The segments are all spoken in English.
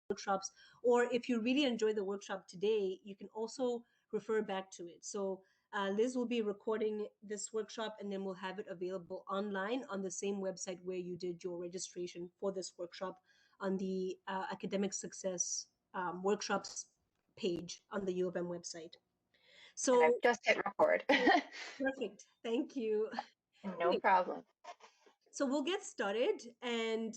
workshops, or if you really enjoy the workshop today, you can also refer back to it. So Liz will be recording this workshop, and then we'll have it available online on the same website where you did your registration for this workshop, on the Academic Success Workshops page on the U of M website. And I've So just hit record. perfect. Thank you. No problem. So we'll get started. And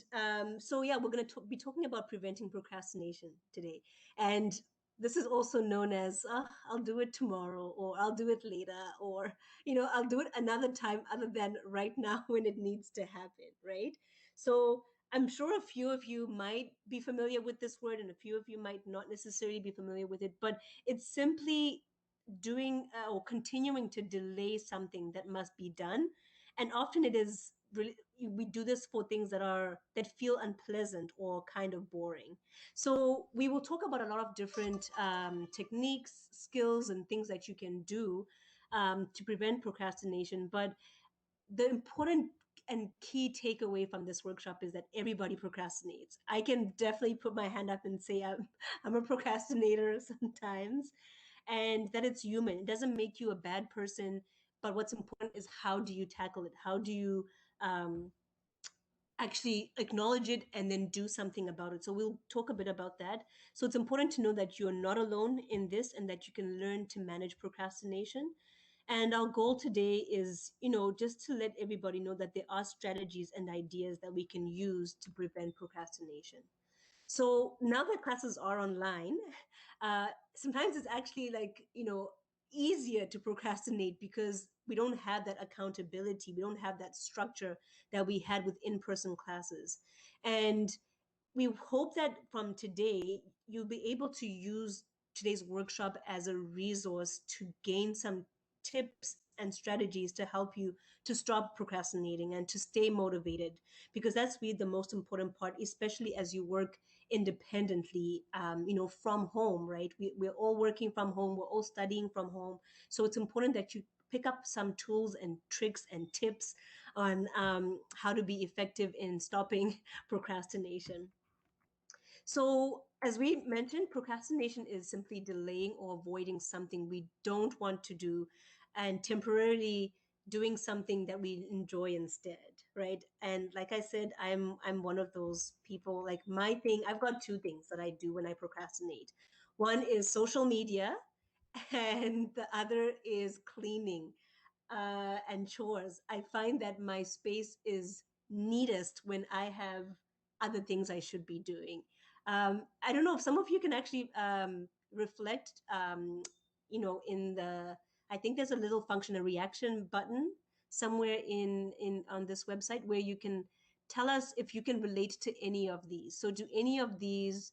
so, yeah, we're going to be talking about preventing procrastination today. And this is also known as, I'll do it tomorrow, or I'll do it later, or, I'll do it another time other than right now when it needs to happen, right? So I'm sure a few of you might be familiar with this word, and a few of you might not necessarily be familiar with it, but it's simply doing or continuing to delay something that must be done. And often it is really, we do this for things that feel unpleasant or kind of boring. So we will talk about a lot of different techniques, skills, and things that you can do to prevent procrastination. But the important and key takeaway from this workshop is that everybody procrastinates. I can definitely put my hand up and say I'm a procrastinator sometimes, and that it's human. It doesn't make you a bad person, but what's important is how do you tackle it? How do you um, actually acknowledge it and then do something about it? So we'll talk a bit about that. So it's important to know that you're not alone in this, and that you can learn to manage procrastination. And our goal today is, just to let everybody know that there are strategies and ideas that we can use to prevent procrastination. So now that classes are online, sometimes it's actually like, easier to procrastinate because we don't have that accountability. We don't have that structure that we had with in-person classes. And we hope that from today, you'll be able to use today's workshop as a resource to gain some tips and strategies to help you to stop procrastinating and to stay motivated, because that's really the most important part, especially as you work independently, from home, right? We're all working from home, we're all studying from home. So it's important that you pick up some tools and tricks and tips on how to be effective in stopping procrastination. So, as we mentioned, procrastination is simply delaying or avoiding something we don't want to do and temporarily doing something that we enjoy instead, right? And like I said, I'm one of those people. Like my thing, I've got two things that I do when I procrastinate. One is social media, and the other is cleaning and chores. I find that my space is neatest when I have other things I should be doing. I don't know if some of you can actually reflect, in the, I think there's a little function, a reaction button somewhere in on this website where you can tell us if you can relate to any of these. So do any of these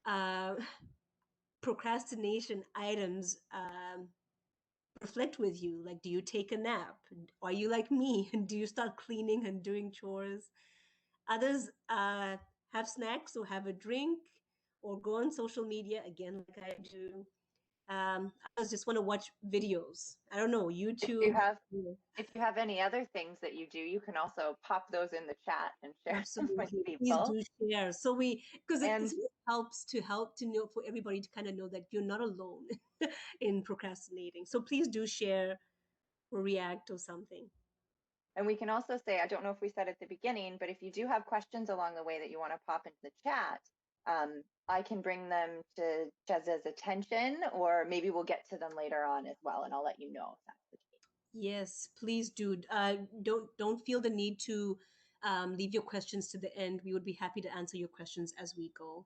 uh, procrastination items reflect with you? Like, do you take a nap? Are you like me? Do you start cleaning and doing chores? Others have snacks or have a drink or go on social media again, like I do. Others just want to watch videos. I don't know, If you YouTube. have Yeah, if you have any other things that you do, you can also pop those in the chat and share them with absolutely. Please people. do share. So because it And really help to know, for everybody to kind of know that you're not alone in procrastinating. So please do share or react or something. and we can also say, I don't know if we said at the beginning, but if you do have questions along the way that you want to pop into the chat, I can bring them to Cheza's attention, or maybe we'll get to them later on as well, and I'll let you know if that's the case. Yes, please do. Don't feel the need to leave your questions to the end. We would be happy to answer your questions as we go.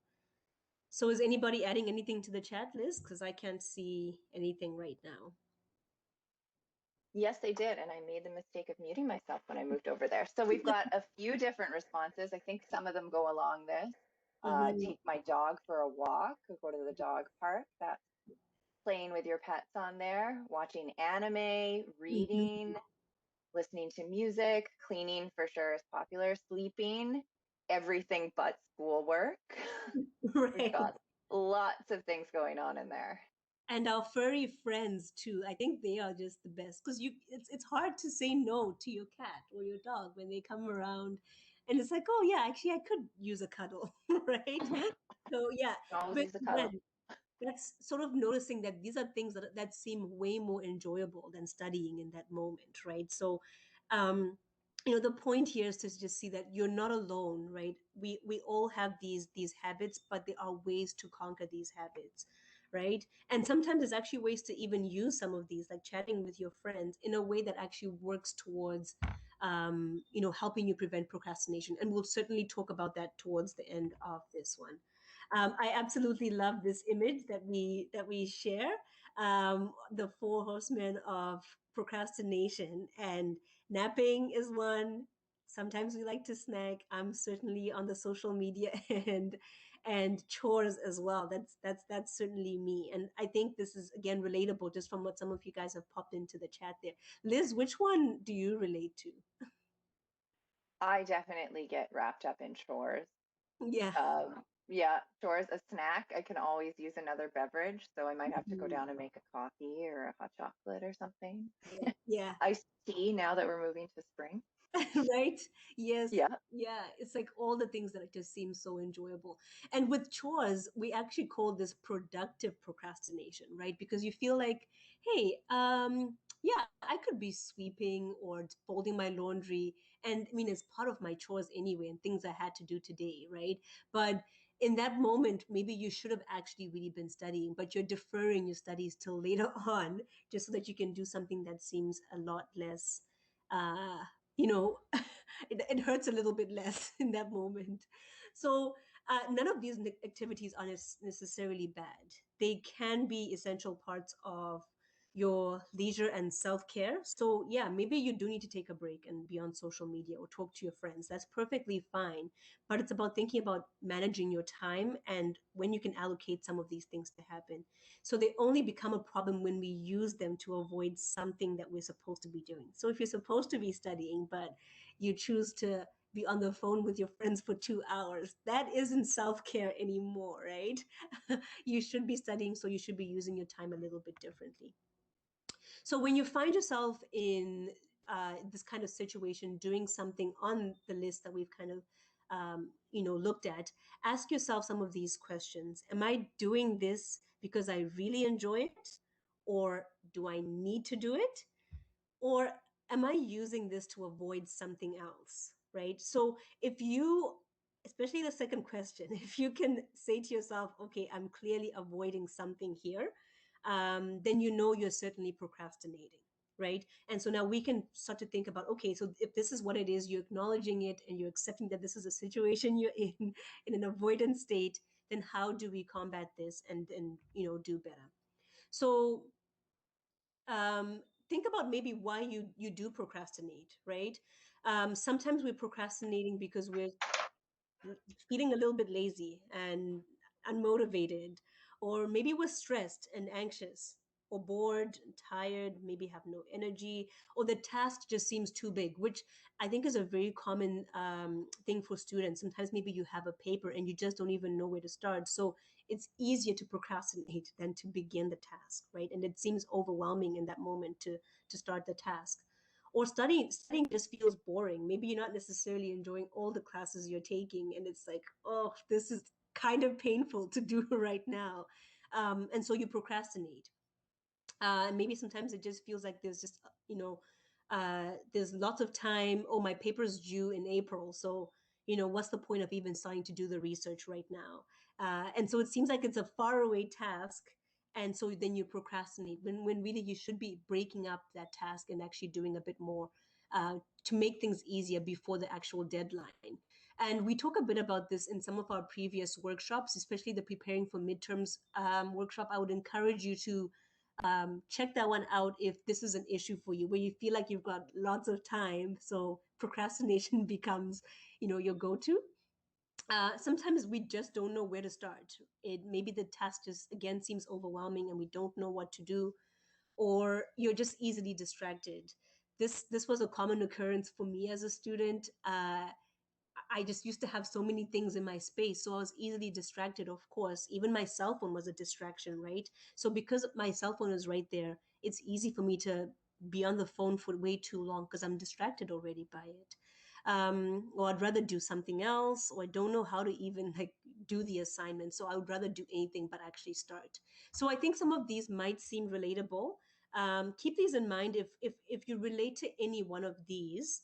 So, is anybody adding anything to the chat list? Because I can't see anything right now. Yes, they did, and I made the mistake of muting myself when I moved over there. So we've got a few different responses. I think some of them go along this. Mhm. Take my dog for a walk, or go to the dog park. That's playing with your pets on there, watching anime, Mhm. reading, listening to music, cleaning for sure is popular, sleeping, everything but schoolwork. We've Right. got lots of things going on in there. And our furry friends too. I think they are just the best because it's hard to say no to your cat or your dog when they come around, and it's like, oh yeah, actually I could use a cuddle, right? So yeah, Always but use the cuddle. again, that's sort of noticing that these are things that seem way more enjoyable than studying in that moment, right? So um the point here is to just see that you're not alone, right? We all have these habits, but there are ways to conquer these habits, right? And sometimes there's actually ways to even use some of these, like chatting with your friends in a way that actually works towards helping you prevent procrastination. And we'll certainly talk about that towards the end of this one. I absolutely love this image that we share. The four horsemen of procrastination, and napping is one. Sometimes we like to snack. I'm certainly on the social media and chores as well. That's certainly me. And I think this is again relatable just from what some of you guys have popped into the chat there. Liz, which one do you relate to? I definitely get wrapped up in chores. Yeah. Yeah, chores, a snack. I can always use another beverage, so I might have to go Mhm. down and make a coffee or a hot chocolate or something. Yeah. Yeah. Iced tea now that we're moving to spring. Right? Yes. Yeah. Yeah. It's like all the things that just seem so enjoyable. And with chores, we actually call this productive procrastination, right? Because you feel like, hey, yeah, I could be sweeping or folding my laundry. And I mean, it's part of my chores anyway, and things I had to do today, right? But in that moment, maybe you should have actually really been studying, but you're deferring your studies till later on, just so that you can do something that seems a lot less uh, you know it hurts a little bit less in that moment. So none of these activities are necessarily bad. They can be essential parts of your leisure and self-care. So yeah, maybe you do need to take a break and be on social media or talk to your friends. That's perfectly fine. But it's about thinking about managing your time and when you can allocate some of these things to happen. So they only become a problem when we use them to avoid something that we're supposed to be doing. So if you're supposed to be studying, but you choose to be on the phone with your friends for 2 hours, that isn't self-care anymore, right? You should be studying, so you should be using your time a little bit differently. So when you find yourself in this kind of situation, doing something on the list that we've kind of looked at, ask yourself some of these questions. Am I doing this because I really enjoy it, or do I need to do it? Or am I using this to avoid something else? Right. So if you, especially the second question, if you can say to yourself, okay, I'm clearly avoiding something here, then you know you're certainly procrastinating. Right. And so now we can start to think about, okay, so if this is what it is, you're acknowledging it and you're accepting that this is a situation you're in an avoidance state, then how do we combat this and do better? So think about maybe why you do procrastinate, right? Sometimes we're procrastinating because we're feeling a little bit lazy and unmotivated, or maybe we're stressed and anxious, or bored and tired, maybe have no energy, or the task just seems too big, which I think is a very common thing for students. Sometimes maybe you have a paper and you just don't even know where to start. So it's easier to procrastinate than to begin the task, right? And it seems overwhelming in that moment to start the task. Or studying just feels boring. Maybe you're not necessarily enjoying all the classes you're taking, and it's like, oh, this is kind of painful to do right now. And so you procrastinate. Maybe sometimes it just feels like there's just there's lots of time. Oh, my paper's due in April, so what's the point of even starting to do the research right now? And so it seems like it's a faraway task, and so then you procrastinate when really you should be breaking up that task and actually doing a bit more to make things easier before the actual deadline. And we talk a bit about this in some of our previous workshops, especially the preparing for midterms workshop. I would encourage you to check that one out if this is an issue for you, where you feel like you've got lots of time, so procrastination becomes your go-to. Sometimes we just don't know where to start. It maybe the task just again seems overwhelming and we don't know what to do, or you're just easily distracted. This was a common occurrence for me as a student. I just used to have so many things in my space. So I was easily distracted, of course. Even my cell phone was a distraction, right? So because my cell phone is right there, it's easy for me to be on the phone for way too long because I'm distracted already by it. or I'd rather do something else, or I don't know how to even like do the assignment, so I would rather do anything but actually start. So I think some of these might seem relatable. Keep these in mind. If you relate to any one of these,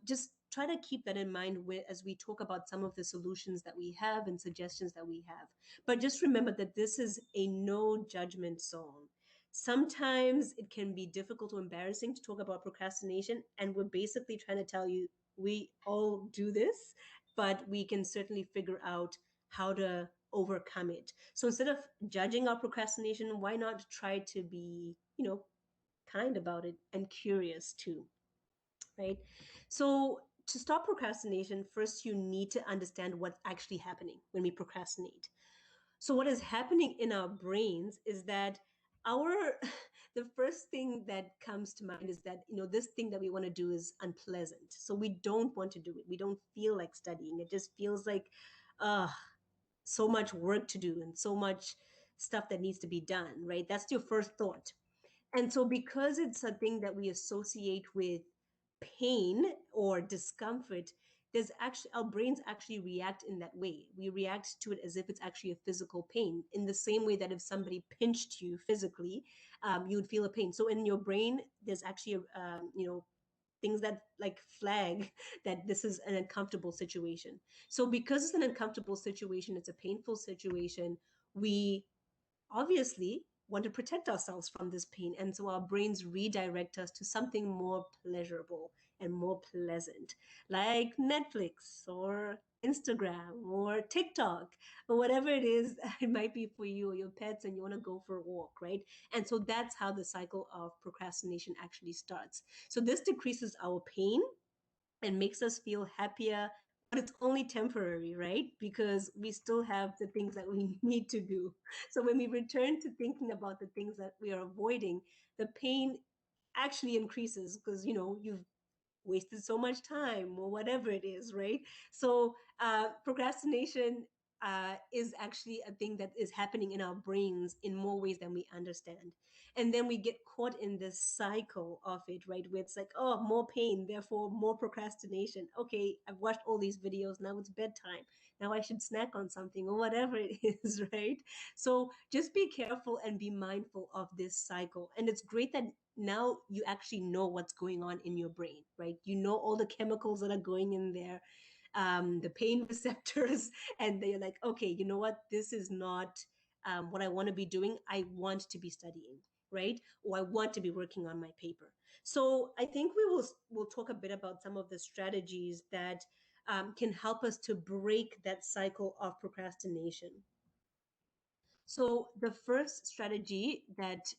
just try to keep that in mind as we talk about some of the solutions that we have and suggestions that we have. But just remember that this is a no judgment zone. Sometimes it can be difficult or embarrassing to talk about procrastination, and we're basically trying to tell you we all do this, but we can certainly figure out how to overcome it. So instead of judging our procrastination, why not try to be, kind about it and curious too, right? So to stop procrastination, first you need to understand what's actually happening when we procrastinate. So what is happening in our brains is that our the first thing that comes to mind is that this thing that we want to do is unpleasant, so we don't want to do it. We don't feel like studying. It just feels like uh so much work to do and so much stuff that needs to be done, right? That's your first thought. And so, because it's a thing that we associate with pain or discomfort, there's actually our brains actually react in that way. We react to it as if it's actually a physical pain, in the same way that if somebody pinched you physically, you would feel a pain. So in your brain, there's actually things that like flag that this is an uncomfortable situation. So because it's an uncomfortable situation, it's a painful situation, we obviously want to protect ourselves from this pain. And so our brains redirect us to something more pleasurable and more pleasant, like Netflix or Instagram or TikTok or whatever it is it might be for you or your pets, and you want to go for a walk, right? And so that's how the cycle of procrastination actually starts. So this decreases our pain and makes us feel happier, but it's only temporary, right? Because we still have the things that we need to do. So when we return to thinking about the things that we are avoiding, the pain actually increases because you've wasted so much time or whatever it is, right? So procrastination is actually a thing that is happening in our brains in more ways than we understand. And then we get caught in this cycle of it, right? Where it's like, oh, more pain, therefore more procrastination. Okay, I've watched all these videos. Now it's bedtime. Now I should snack on something or whatever it is, right? So just be careful and be mindful of this cycle. And it's great that now you actually know what's going on in your brain, right? You know all the chemicals that are going in there, the pain receptors, and they're like, okay, you know what? This is not what I want to be doing. I want to be studying, right? Or I want to be working on my paper. So I think we'll talk a bit about some of the strategies that can help us to break that cycle of procrastination. So the first strategy that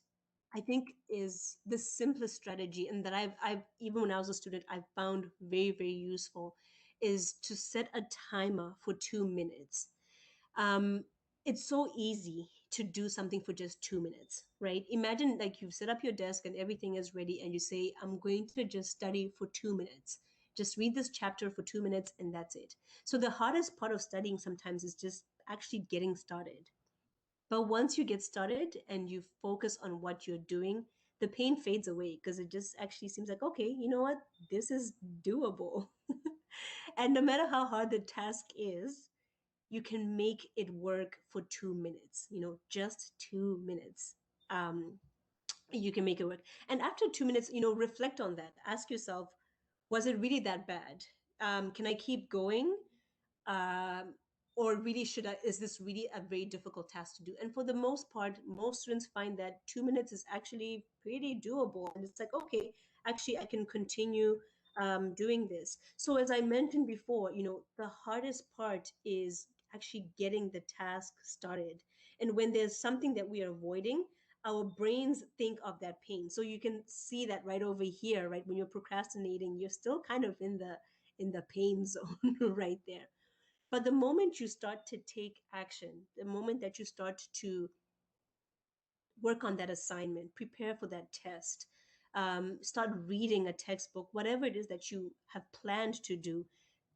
I think is the simplest strategy, and that I've even when I was a student, I found very, very useful, is to set a timer for 2 minutes. Um, it's so easy to do something for just 2 minutes, right? Imagine like you've set up your desk and everything is ready, and you say, I'm going to just study for 2 minutes. Just read this chapter for 2 minutes, and that's it. So the hardest part of studying sometimes is just actually getting started. But once you get started and you focus on what you're doing, the pain fades away because it just actually seems like, okay, you know what? This is doable. And no matter how hard the task is, you can make it work for 2 minutes, just 2 minutes. Um, you can make it work. And after 2 minutes, reflect on that. Ask yourself, was it really that bad? Can I keep going? um, or really should I, is this really a very difficult task to do? And for the most part, most students find that 2 minutes is actually pretty doable, and it's like, okay, actually I can continue doing this. So as I mentioned before, the hardest part is actually getting the task started. And when there's something that we are avoiding, our brains think of that pain. So you can see that right over here, right? When you're procrastinating, you're still kind of in the pain zone right there. But the moment you start to take action, the moment that you start to work on that assignment, prepare for that test, start reading a textbook, whatever it is that you have planned to do,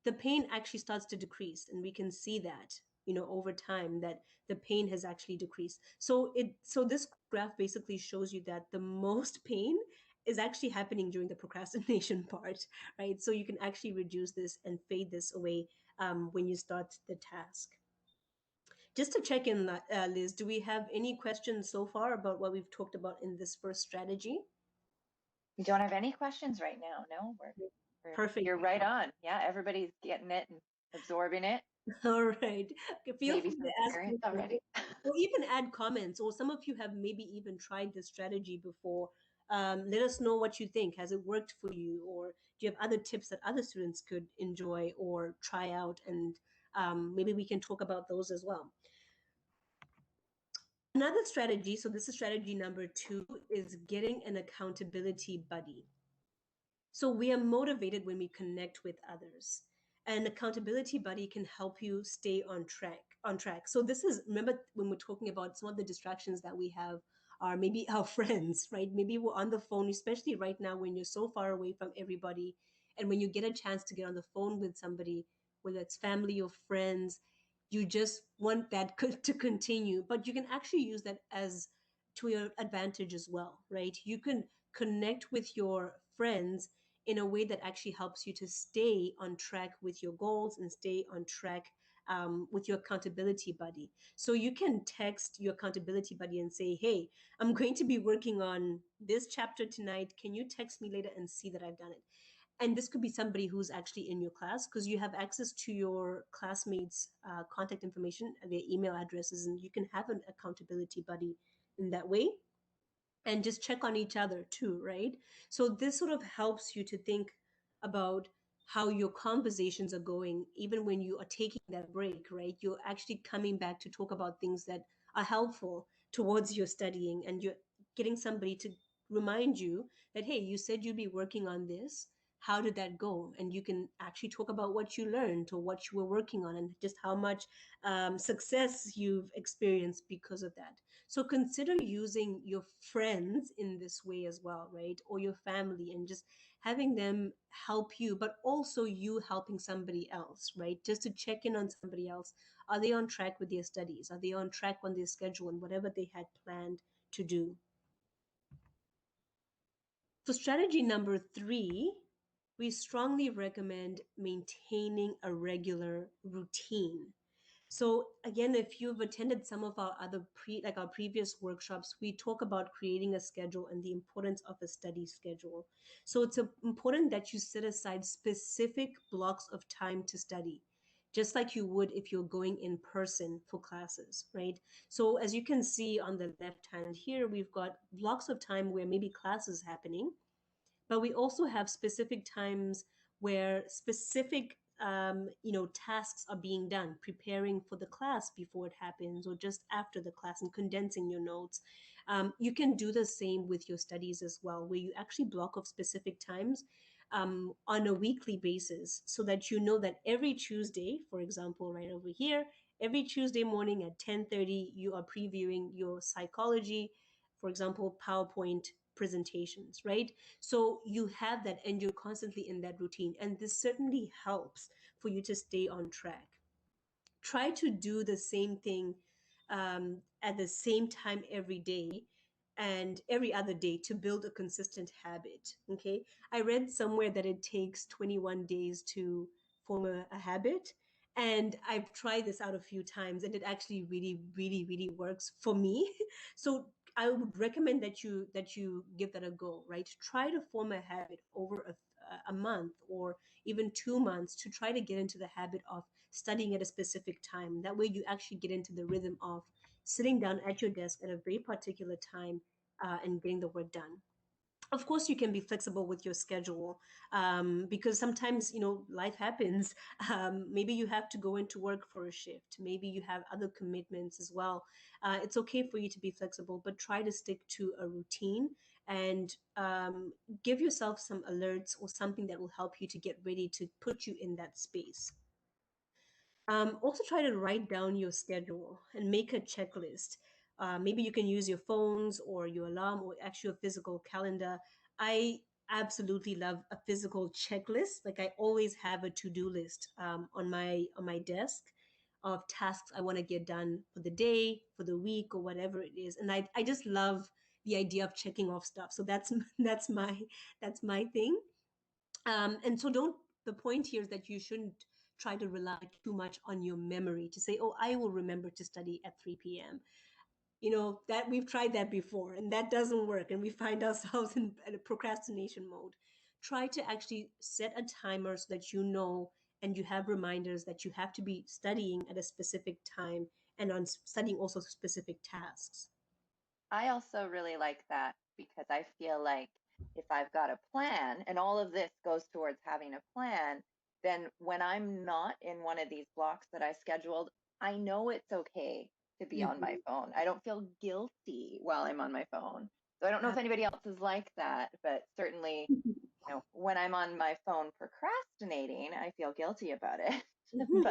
the pain actually starts to decrease. And we can see that, over time, that the pain has actually decreased. So this graph basically shows you that the most pain is actually happening during the procrastination part, right? So you can actually reduce this and fade this away when you start the task. Just to check in, Liz, do we have any questions so far about what we've talked about in this first strategy? We don't have any questions right now. No, Perfect. you're right on. Yeah, everybody's getting it and absorbing it. All right. Okay, feel Maybe free to some ask me, experience already. or even add comments, or some of you have maybe even tried this strategy before. Let us know what you think. Has it worked for you? Or do you have other tips that other students could enjoy or try out? And maybe we can talk about those as well. Another strategy, so this is strategy number 2, is getting an accountability buddy. So we are motivated when we connect with others. An accountability buddy can help you stay on track. So this is, remember when we're talking about some of the distractions that we have are maybe our friends, right? Maybe we're on the phone, especially right now when you're so far away from everybody. And when you get a chance to get on the phone with somebody, whether it's family or friends, you just want that to continue. But you can actually use that as to your advantage as well, right? You can connect with your friends in a way that actually helps you to stay on track with your goals and stay on track with your accountability buddy. So you can text your accountability buddy and say, hey, I'm going to be working on this chapter tonight. Can you text me later and see that I've done it? And this could be somebody who's actually in your class, because you have access to your classmates' contact information, their email addresses, and you can have an accountability buddy in that way, and just check on each other too, right? So this sort of helps you to think about how your conversations are going, even when you are taking that break, right? You're actually coming back to talk about things that are helpful towards your studying, and you're getting somebody to remind you that, hey, you said you'd be working on this. How did that go? And you can actually talk about what you learned or what you were working on, and just how much success you've experienced because of that. So consider using your friends in this way as well, right? Or your family, and just having them help you, but also you helping somebody else, right? Just to check in on somebody else. Are they on track with their studies? Are they on track on their schedule and whatever they had planned to do? So, strategy number 3, we strongly recommend maintaining a regular routine. So again, if you've attended some of our other like our previous workshops, we talk about creating a schedule and the importance of a study schedule. So it's important that you set aside specific blocks of time to study, just like you would if you're going in person for classes, right? So as you can see on the left hand here, we've got blocks of time where maybe class is happening, but we also have specific times where specific tasks are being done, preparing for the class before it happens or just after the class, and condensing your notes. You can do the same with your studies as well, where you actually block off specific times on a weekly basis, so that you know that every Tuesday, for example, right over here, every Tuesday morning at 10:30, you are previewing your psychology, for example, PowerPoint presentations, right? So you have that and you're constantly in that routine. And this certainly helps for you to stay on track. Try to do the same thing at the same time every day and every other day to build a consistent habit. Okay. I read somewhere that it takes 21 days to form a habit. And I've tried this out a few times, and it actually really, really, really works for me. So I would recommend that you give that a go, right? Try to form a habit over a month or even 2 months to try to get into the habit of studying at a specific time. That way, you actually get into the rhythm of sitting down at your desk at a very particular time and getting the work done. Of course, you can be flexible with your schedule, because sometimes life happens. Maybe you have to go into work for a shift. Maybe you have other commitments as well. It's okay for you to be flexible, but try to stick to a routine and give yourself some alerts or something that will help you to get ready to put you in that space. Also, try to write down your schedule and make a checklist. Maybe you can use your phones or your alarm or actually a physical calendar. I absolutely love a physical checklist. Like, I always have a to-do list on my desk of tasks I want to get done for the day, for the week, or whatever it is. And I just love the idea of checking off stuff. So that's that's my thing. And so don't the point here is that you shouldn't try to rely too much on your memory to say, oh, I will remember to study at 3 p.m. That we've tried that before and that doesn't work, and we find ourselves in a procrastination mode. Try to actually set a timer so that and you have reminders that you have to be studying at a specific time and on studying also specific tasks. I also really like that because I feel like if I've got a plan, and all of this goes towards having a plan, then when I'm not in one of these blocks that I scheduled, I know it's okay to be on my Mhm. phone. I don't feel guilty while I'm on my phone. So I don't know if anybody else is like that, but certainly, when I'm on my phone procrastinating, I feel guilty about it. Mhm.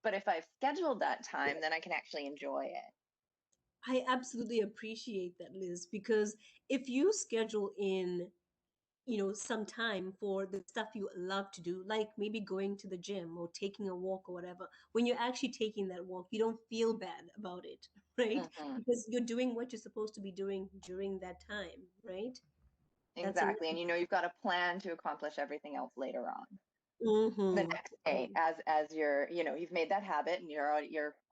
But if I've scheduled that time, then I can actually enjoy it. I absolutely appreciate that, Liz, because if you schedule in, some time for the stuff you love to do, like maybe going to the gym or taking a walk or whatever, when you're actually taking that walk, you don't feel bad about it, right? Mhm. Because you're doing what you're supposed to be doing during that time, right? That's Exactly. And amazing. you know you've got a plan to accomplish everything else later on. The Mm-hmm. next day, as you've made that habit and you're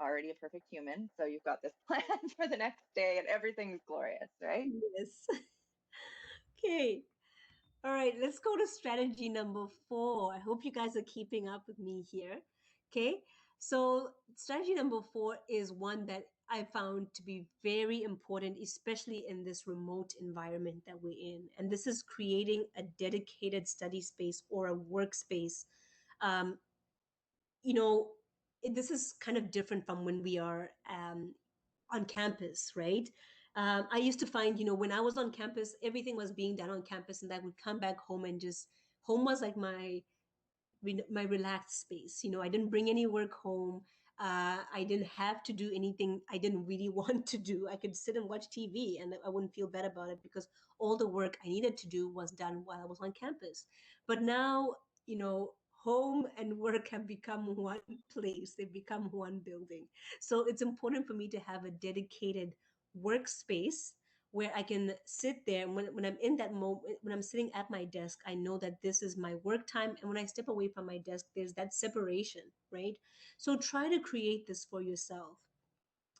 already a perfect human. So you've got this plan for the next day and everything's glorious, right? Yes. Okay. All right, let's go to strategy number 4. I hope you guys are keeping up with me here. Okay, so strategy number 4 is one that I found to be very important, especially in this remote environment that we're in. And this is creating a dedicated study space or a workspace. Um, you know, this is kind of different from when we are on campus, right? I used to find, when I was on campus, everything was being done on campus, and I would come back home and just home was like my relaxed space. I didn't bring any work home. I didn't have to do anything I didn't really want to do. I could sit and watch TV and I wouldn't feel bad about it because all the work I needed to do was done while I was on campus. But now, home and work have become one place, they've become one building. So it's important for me to have a dedicated workspace where I can sit there. And when I'm in that moment, when I'm sitting at my desk, I know that this is my work time. And when I step away from my desk, there's that separation, right? So try to create this for yourself.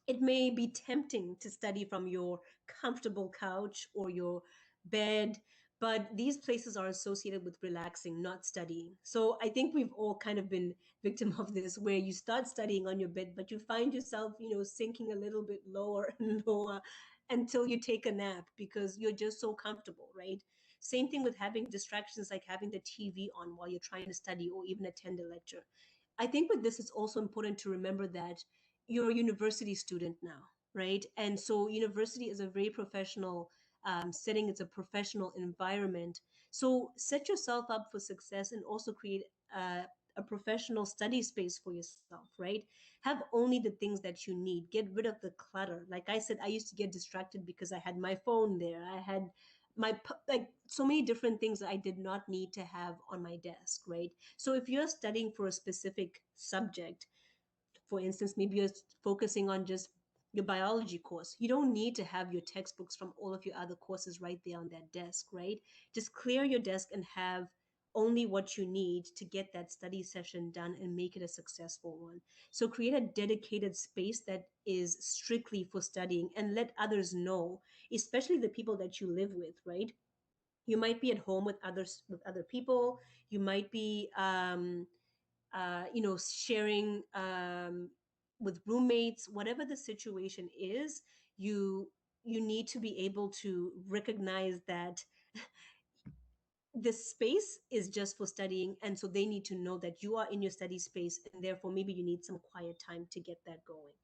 It may be tempting to study from your comfortable couch or your bed, but these places are associated with relaxing, not studying. So I think we've all kind of been victim of this, where you start studying on your bed, but you find yourself, sinking a little bit lower and lower until you take a nap because you're just so comfortable, right? Same thing with having distractions like having the TV on while you're trying to study or even attend a lecture. I think with this, it's also important to remember that you're a university student now, right? And so university is a very professional setting. It's a professional environment. So set yourself up for success and also create a professional study space for yourself, right? Have only the things that you need. Get rid of the clutter. Like I said, I used to get distracted because I had my phone there. I had like so many different things that I did not need to have on my desk, right? So if you're studying for a specific subject, for instance, maybe you're focusing on just your biology course. You don't need to have your textbooks from all of your other courses right there on that desk, right? Just clear your desk and have only what you need to get that study session done and make it a successful one. So create a dedicated space that is strictly for studying and let others know, especially the people that you live with, right? You might be at home with other people. You might be sharing with roommates, whatever the situation is. You need to be able to recognize that this space is just for studying, and so they need to know that you are in your study space, and therefore maybe you need some quiet time to get that going.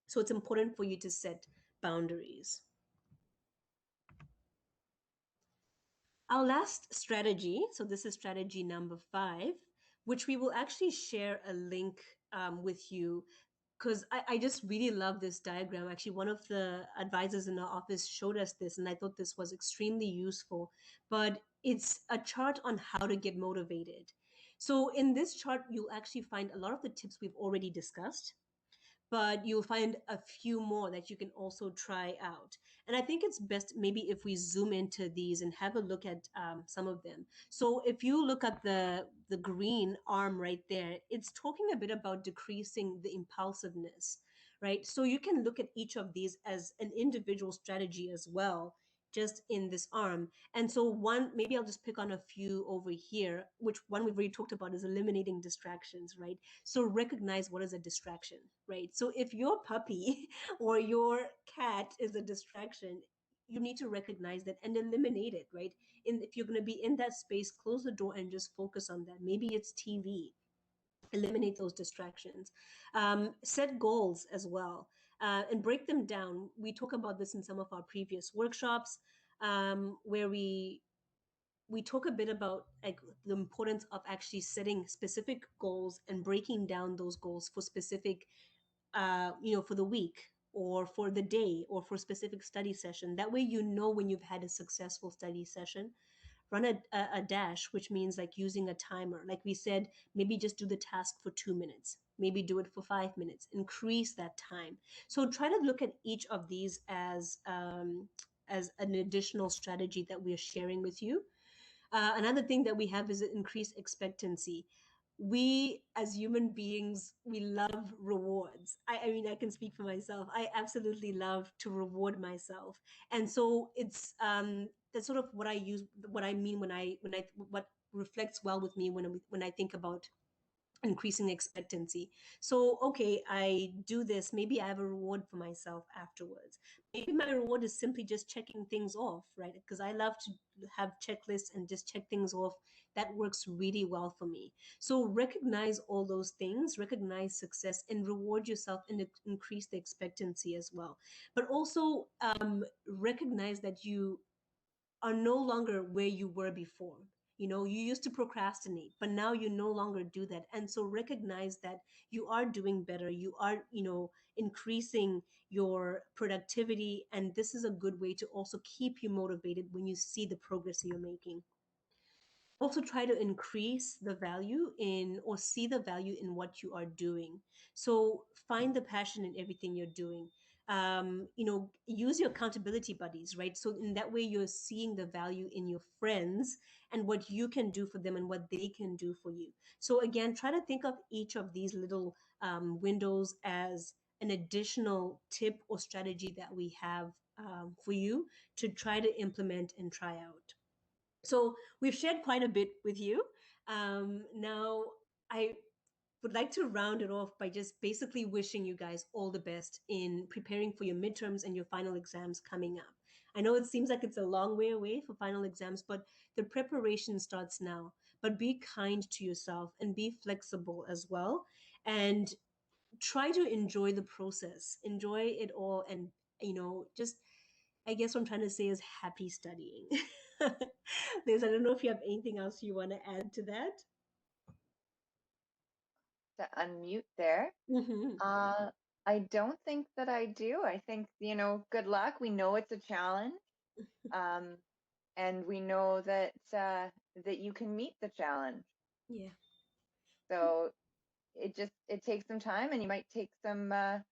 So it's important for you to set boundaries. Our last strategy, so this is strategy number 5, which we will actually share a link with you, because I just really love this diagram. Actually, one of the advisors in our office showed us this, and I thought this was extremely useful. But it's a chart on how to get motivated. So in this chart, you'll actually find a lot of the tips we've already discussed, but you'll find a few more that you can also try out. And I think it's best maybe if we zoom into these and have a look at some of them. So if you look at the green arm right there, it's talking a bit about decreasing the impulsiveness, right? So you can look at each of these as an individual strategy as well, just in this arm. And so one, maybe I'll just pick on a few over here, which one we've already talked about is eliminating distractions, right? So recognize what is a distraction, right? So if your puppy or your cat is a distraction, you need to recognize that and eliminate it, right? And if you're going to be in that space, close the door and just focus on that. Maybe it's TV. Eliminate those distractions. Set goals as well, and break them down. We talk about this in some of our previous workshops, where we talk a bit about like the importance of actually setting specific goals and breaking down those goals for specific, for the week or for the day or for a specific study session. That way, when you've had a successful study session. Run a dash, which means like using a timer. Like we said, maybe just do the task for 2 minutes, maybe do it for 5 minutes, increase that time. So try to look at each of these as an additional strategy that we are sharing with you. Another thing that we have is increased expectancy. We as human beings, we love rewards. I mean, I can speak for myself. I absolutely love to reward myself. And so that's sort of what I use, what I mean what reflects well with me when I think about increasing expectancy. So, okay, I do this. Maybe I have a reward for myself afterwards. Maybe my reward is simply just checking things off, right? Because I love to have checklists and just check things off. That works really well for me. So, recognize all those things, recognize success, and reward yourself and increase the expectancy as well. But also recognize that you are no longer where you were before. You used to procrastinate, but now you no longer do that. And so recognize that you are doing better. You are, increasing your productivity. And this is a good way to also keep you motivated when you see the progress you're making. Also try to increase the value in or see the value in what you are doing. So find the passion in everything you're doing. Use your accountability buddies, right? So in that way you're seeing the value in your friends and what you can do for them and what they can do for you. So again, try to think of each of these little windows as an additional tip or strategy that we have for you to try to implement and try out. So we've shared quite a bit with you. Now, I would like to round it off by just basically wishing you guys all the best in preparing for your midterms and your final exams coming up. I know it seems like it's a long way away for final exams, but the preparation starts now. But be kind to yourself and be flexible as well. And try to enjoy the process, enjoy it all, and, just I guess what I'm trying to say is happy studying. Liz, I don't know if you have anything else you want to add to that. To unmute there. Mm-hmm. Uh, I don't think that I do. I think, good luck. We know it's a challenge. Um, and we know that you can meet the challenge. Yeah. So it takes some time, and you might take some a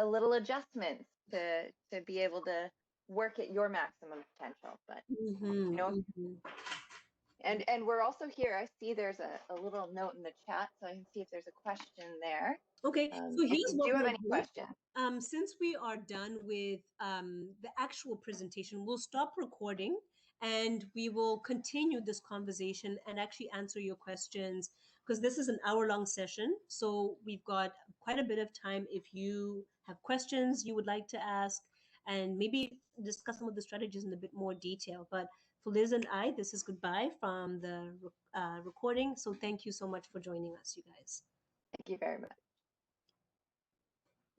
little adjustments to be able to work at your maximum potential. But Mm-hmm. you know, Mm-hmm. and we're also here. I see there's a little note in the chat, so I can see if there's a question there. Okay, so If here's you what do have we'll any do. questions, Since we are done with the actual presentation, we'll stop recording and we will continue this conversation and actually answer your questions because this is an hour-long session. So we've got quite a bit of time if you have questions you would like to ask and maybe discuss some of the strategies in a bit more detail. But for Liz and I, this is goodbye from the recording. So thank you so much for joining us, you guys. thank you very much.